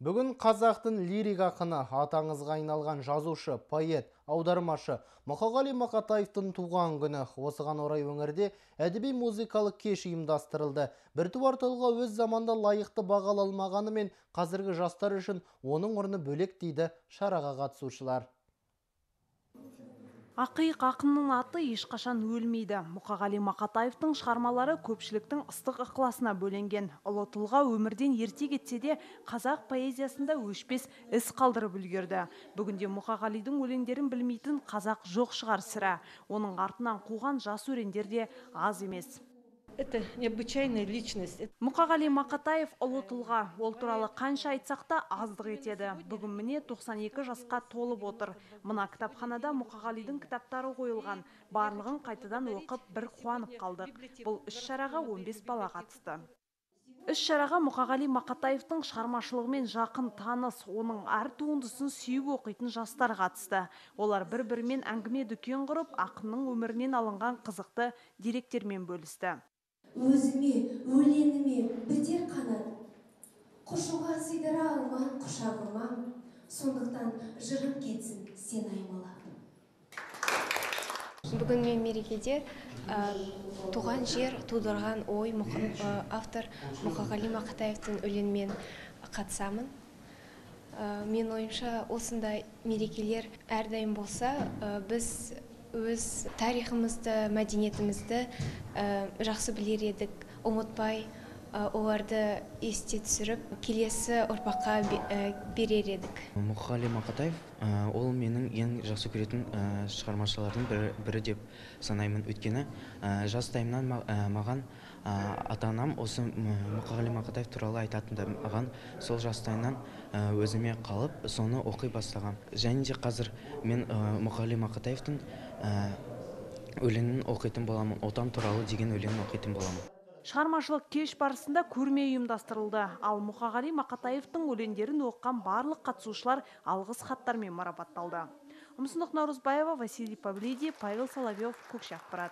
Бүгін қазақтың лирик ақыны, атаңызға айналған жазушы, поэт, аудармашы Мұқағали Мақатаевтың туған күні. Осыған орай өңірде әдеби музыкалық кеш ұйымдастырылды. Біртуар тұлға өз заманда лайықты бағалалмағанымен, қазіргі жастар үшін оның орны бөлек дейді шараға қатысушылар. Ақиық ақынның аты ешқашан өлмейді. Мұқағали Мақатаевтың шығармалары көпшіліктің ыстық ықыласына бөленген. Ұлы тұлға өмірден ерте кетсе де, қазақ поэзиясында өшпес із қалдырып үлгерді. Бүгінде Мұқағалидың өлеңдерін білмейтін қазақ жоқ шығар сірә. Оның артынан қуған жас өрендер де аз емес. Это необычайная личность. Мұқағали Мақатаев ұлы тұлға. Ол туралы қанша айтсақ та аздық етеді. Бүгін міне 92 жасқа толып отыр. Мына кітапханада Мұқағалидың кітаптары қойылған. Барлығын қайтадан оқып бір қуанып қалдық. Бұл іс-шараға 15 бала қатысты. Іс-шараға Мұқағали Мақатаевтың шығармашылығымен жақын таныс, оның әр туындысын сүйіп оқитын жастар қатысты. Олар бір-бірімен әңгіме дүкен құрып, ақынның өмірінен алынған қызықты деректермен бөлісті. Өзіме, өлеңіме бітер қанат, құшуға сыйдыра алман құшағыма, сондықтан жырым кетсін сен аймалап. Бүгін мен мерекеде туған жер тудырған ой автор Мұқағали Мақатаевтың өлеңімен қатысамын. Мен ойымша осындай мерекелер әрдайым болса, біз өз тарихымызды, мәдениетімізді жақсы білер едік, ұмытпай оларды есте түсіріп, келесі ұрпаққа берер едік. Мұқағали Мақатаев ол менің ең жақсы көретін шығармашылардың бірі деп санаймын. Өйткені жастайымнан маған ата-анам осы Мұқағали Мақатаев туралы айтатынды, маған сол жастайымнан өзіме қалып, соны оқи бастағам. Және де қазір мен Мұқағали Мақатаевтың өлеңін оқитын боламын. Отан туралы деген өлеңін оқитын боламын. Шығармашылық кеш барысында көрме ұйымдастырылды. Ал Мұқағали Мақатаевтың өлеңдерін оққан барлық қатысушылар алғыс хаттармен марапатталды. Умсынық Наурызбаева, Василий Павлиди, Павел Соловьев, Көкші ақпарат.